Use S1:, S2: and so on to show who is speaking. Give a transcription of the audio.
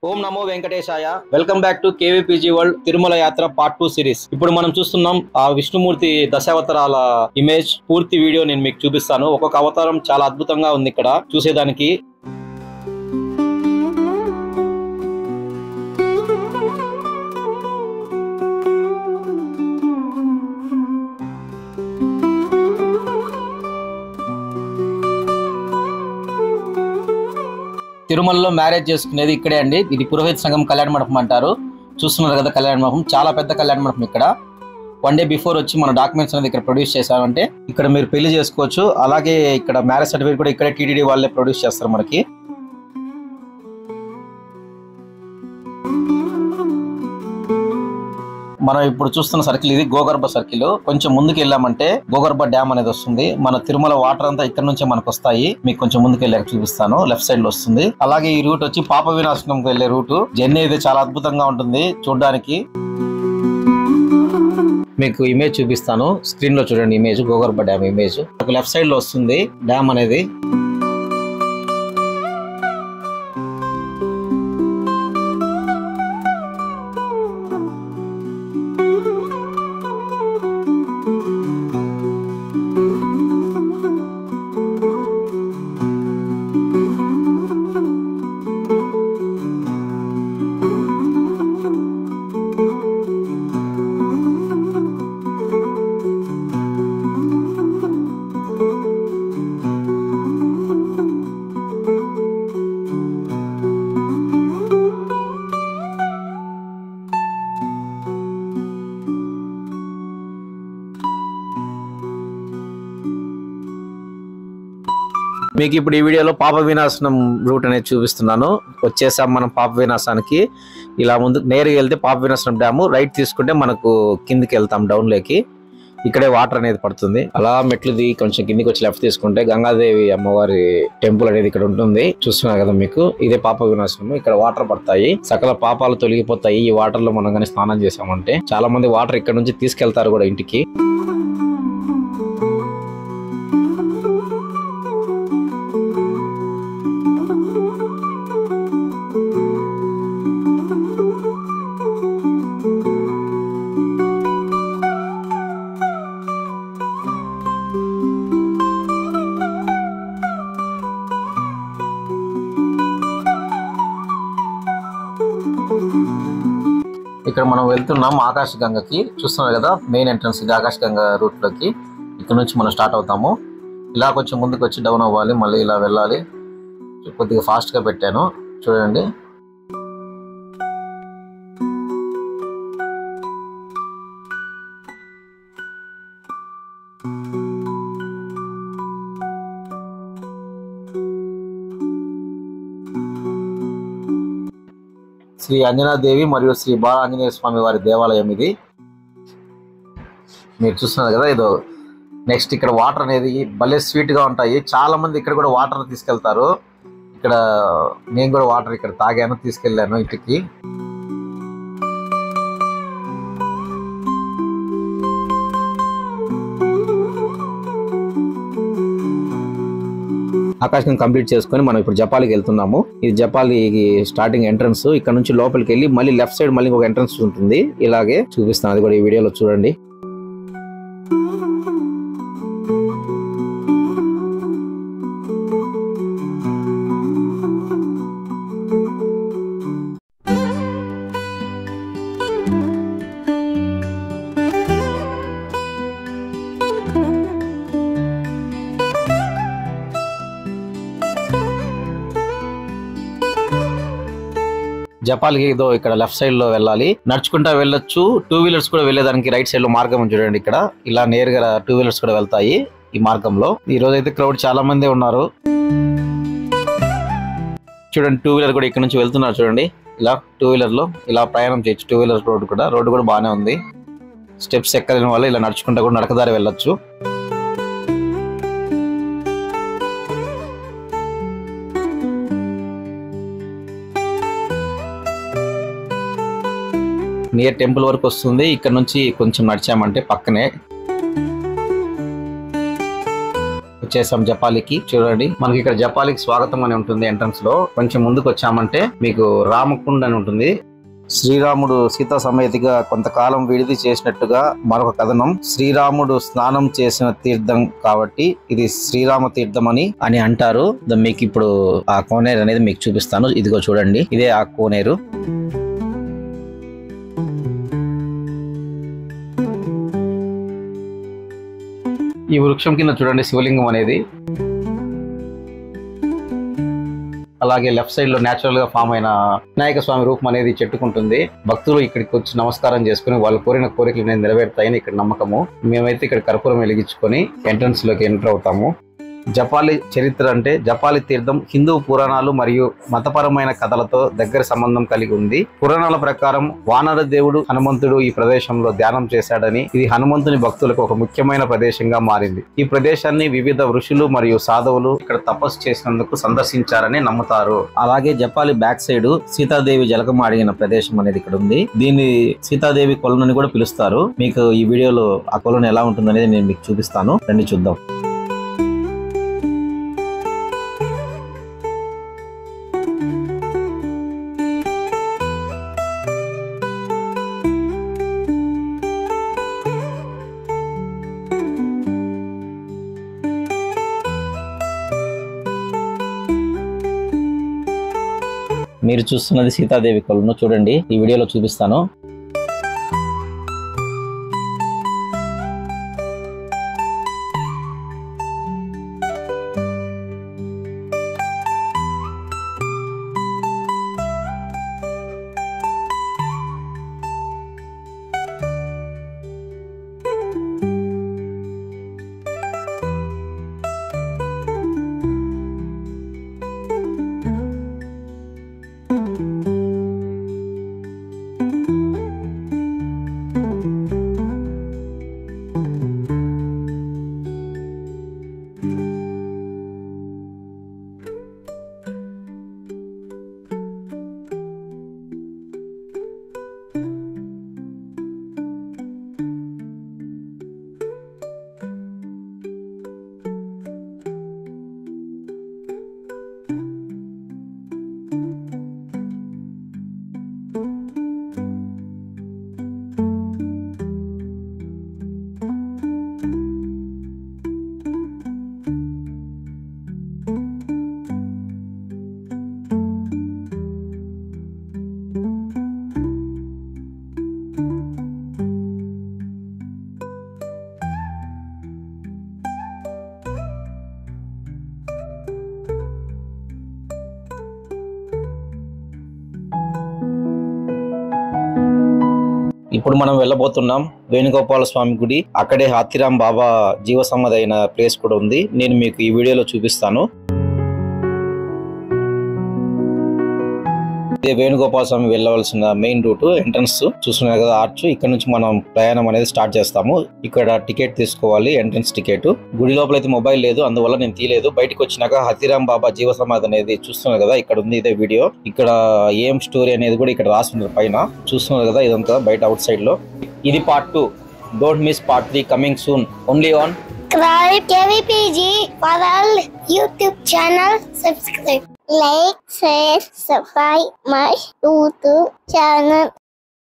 S1: ఓం నమో వెంకటేశాయ. Welcome back to KVPG world Tirumala యాత్ర పార్ట్ 2 సిరీస్. ఇప్పుడు మనం చూస్తున్నాం ఆ విష్ణుమూర్తి దశావతారాల ఇమేజ్. పూర్తి వీడియో నేను మీకు చూపిస్తాను. ఒక్కొక్క అవతారం చాలా అద్భుతంగా ఉంది ఇక్కడ చూసేదానికి. తిరుమలలో మ్యారేజ్ చేసుకునేది ఇక్కడే అండి. ఇది పురోహిత సంఘం కళ్యాణ మండపం అంటారు. చూస్తున్నారు కదా కళ్యాణ మండపం, చాలా పెద్ద కళ్యాణ మండపం. ఇక్కడ 1 డే బిఫోర్ వచ్చి మన డాక్యుమెంట్స్ అనేది ఇక్కడ ప్రొడ్యూస్ చేశామంటే ఇక్కడ మీరు పెళ్లి చేసుకోవచ్చు. అలాగే ఇక్కడ మ్యారేజ్ సర్టిఫికేట్ కూడా ఇక్కడే టీటీడీ వాళ్ళే ప్రొడ్యూస్ చేస్తారు మనకి. మనం ఇప్పుడు చూస్తున్న సర్కిల్ ఇది గోగర్భ సర్కిల్. కొంచెం ముందుకు వెళ్ళామంటే గోగర్భ డ్యామ్ అనేది వస్తుంది. మన తిరుమల వాటర్ అంతా ఇక్కడ నుంచే మనకు వస్తాయి. మీకు కొంచెం ముందుకు వెళ్ళాక చూపిస్తాను. లెఫ్ట్ సైడ్ లో వస్తుంది. అలాగే ఈ రూట్ వచ్చి పాప వినాశనంకి వెళ్లే రూట్. జర్నీ అయితే చాలా అద్భుతంగా ఉంటుంది చూడడానికి. మీకు ఇమేజ్ చూపిస్తాను. స్క్రీన్ లో చూడండి image, Gogarbha dam image. Left side లో వస్తుంది డ్యామ్ అనేది. మీకు ఇప్పుడు ఈ వీడియోలో పాప వినాశనం రూట్ అనేది చూపిస్తున్నాను. వచ్చేసాం మనం పాప వినాశానికి. ఇలా ముందుకు నేరుగా వెళ్తే పాప వినాశనం డ్యాము, రైట్ తీసుకుంటే మనకు కిందికి వెళ్తాం డౌన్ లోకి. ఇక్కడే వాటర్ అనేది పడుతుంది. అలా మెట్లు దిగి కొంచెం కిందికి వచ్చి లెఫ్ట్ తీసుకుంటే గంగాదేవి అమ్మవారి టెంపుల్ అనేది ఇక్కడ ఉంటుంది. చూస్తున్నారు కదా మీకు, ఇదే పాప వినాశనం. ఇక్కడ వాటర్ పడతాయి, సకల పాపాలు తొలగిపోతాయి ఈ వాటర్ లో మనం కానీ స్నానం చేసామంటే. చాలా మంది వాటర్ ఇక్కడ నుంచి తీసుకెళ్తారు కూడా ఇంటికి. ఇక్కడ మనం వెళ్తున్నాం ఆకాశ గంగకి. చూస్తున్నారు కదా మెయిన్ ఎంట్రన్స్ ఇది ఆకాశ గంగ రూట్ లోకి. ఇక్కడ నుంచి మనం స్టార్ట్ అవుతాము. ఇలా కొంచెం ముందుకు వచ్చి డౌన్ అవ్వాలి, మళ్ళీ ఇలా వెళ్ళాలి. కొద్దిగా ఫాస్ట్ గా పెట్టాను చూడండి. శ్రీ అంజనాదేవి మరియు శ్రీ బాల ఆంజనేయ స్వామి వారి దేవాలయం ఇది. మీరు చూస్తున్నారు కదా ఇదో. నెక్స్ట్ ఇక్కడ వాటర్ అనేది భలే స్వీట్ గా ఉంటాయి. చాలా మంది ఇక్కడ కూడా వాటర్ తీసుకెళ్తారు. ఇక్కడ నేను కూడా వాటర్ ఇక్కడ తాగాను, తీసుకెళ్లాను ఇంటికి. ఆకాశం కంప్లీట్ చేసుకుని మనం ఇప్పుడు జపాలికి వెళ్తున్నాము. ఇది జపాలి స్టార్టింగ్ ఎంట్రన్స్. ఇక్కడ నుంచి లోపలికి వెళ్ళి మళ్ళీ లెఫ్ట్ సైడ్ మళ్ళీ ఒక ఎంట్రన్స్ ఉంటుంది. ఇలాగే చూపిస్తాను, అది కూడా ఈ వీడియోలో చూడండి. జపాల్కి ఏదో ఇక్కడ లెఫ్ట్ సైడ్ లో వెళ్ళాలి. నడుచుకుంటా వెళ్ళొచ్చు, 2 వీలర్స్ కూడా వెళ్ళేదానికి రైట్ సైడ్ లో మార్గం చూడండి. ఇక్కడ ఇలా నేరుగా 2 వీలర్స్ కూడా వెళ్తాయి ఈ మార్గంలో. ఈ రోజు అయితే క్రౌడ్ చాలా మంది ఉన్నారు చూడండి. 2 వీలర్ కూడా ఇక్కడ నుంచి వెళ్తున్నారు చూడండి. ఇలా 2 వీలర్ లో ఇలా ప్రయాణం చేయొచ్చు. 2 వీలర్ రోడ్డు కూడా బాగానే ఉంది. స్టెప్స్ ఎక్కలేని వల్ల ఇలా నడుచుకుంటా కూడా నడకదారి వెళ్ళొచ్చు. నియర్ టెంపుల్ వరకు వస్తుంది. ఇక్కడ నుంచి కొంచెం నడిచామంటే పక్కనే వచ్చేసాం జపాలికి. చూడండి మనకి ఇక్కడ జపాలికి స్వాగతం అని ఉంటుంది ఎంట్రన్స్ లో. కొంచెం ముందుకు వచ్చామంటే మీకు రామకుండ్ అని ఉంటుంది. శ్రీరాముడు సీతా సమేతిగా కొంతకాలం విడిది చేసినట్టుగా మరొక కథనం. శ్రీరాముడు స్నానం చేసిన తీర్థం కాబట్టి ఇది శ్రీరామ తీర్థం అని అంటారు. మీకు ఇప్పుడు ఆ కోనేరు అనేది మీకు చూపిస్తాను. ఇదిగో చూడండి, ఇదే ఆ కోనేరు. ఈ వృక్షం కింద చూడండి శివలింగం అనేది. అలాగే లెఫ్ట్ సైడ్ లో నేచురల్ గా ఫామ్ అయిన వినాయక స్వామి రూపం అనేది చెట్టుకుంటుంది. భక్తులు ఇక్కడికి వచ్చి నమస్కారం చేసుకుని వాళ్ళు కోరిన కోరికలు అనేది నెరవేరుతాయని ఇక్కడ నమ్మకము. మేమైతే ఇక్కడ కర్పూరం వెలిగించుకొని ఎంట్రన్స్ లోకి ఎంటర్ అవుతాము. జపాలి చరిత్ర అంటే జపాలి తీర్థం హిందూ పురాణాలు మరియు మతపరమైన కథలతో దగ్గర సంబంధం కలిగి ఉంది. పురాణాల ప్రకారం వానర దేవుడు హనుమంతుడు ఈ ప్రదేశంలో ధ్యానం చేశాడని, ఇది హనుమంతుని భక్తులకు ఒక ముఖ్యమైన ప్రదేశంగా మారింది. ఈ ప్రదేశాన్ని వివిధ ఋషులు మరియు సాధువులు ఇక్కడ తపస్సు చేసినందుకు సందర్శించారని నమ్ముతారు. అలాగే జపాలి బ్యాక్ సైడ్ సీతాదేవి జలకం అడిగిన ప్రదేశం అనేది ఇక్కడ ఉంది. దీన్ని సీతాదేవి కొలను అని కూడా పిలుస్తారు. మీకు ఈ వీడియోలో ఆ కొలను ఎలా ఉంటుందనేది నేను మీకు చూపిస్తాను, రండి చూద్దాం. మీరు చూస్తున్నది సీతాదేవి కొలను. చూడండి, ఈ వీడియోలో చూపిస్తాను. ఇప్పుడు మనం వెళ్ళబోతున్నాం వేణుగోపాల స్వామి గుడి. అక్కడే హాతీరామ్ బాబా జీవ సమాధి అయిన ప్లేస్ కూడా ఉంది. నేను మీకు ఈ వీడియోలో చూపిస్తాను. ఇదే వేణుగోపాల స్వామి వెళ్ళవలసిన మెయిన్ రూట్. ఎంట్రన్స్ చూస్తున్నారు కదా, ఆర్చ్. ఇక్కడ నుంచి మనం ప్రయాణం అనేది స్టార్ట్ చేస్తాము. ఇక్కడ టికెట్ తీసుకోవాలి, ఎంట్రన్స్ టికెట్. గుడి లోపల అయితే మొబైల్ లేదు, అందువల్ల నేను తీయలేదు. బయటకు వచ్చినాక హాతీరామ్ బాబా జీవ సమాధి అనేది చూస్తున్నారు కదా, ఇక్కడ ఉంది ఇదే వీడియో. ఇక్కడ ఏం స్టోరీ అనేది కూడా ఇక్కడ రాస్తున్నారు పైన. చూస్తున్నారు కదా, ఇదంతా బయట అవుట్ సైడ్ లో. ఇది part 2. Don't miss part 3 coming soon only on
S2: KVPG for all YouTube channel. Subscribe, like, share, subscribe my YouTube channel.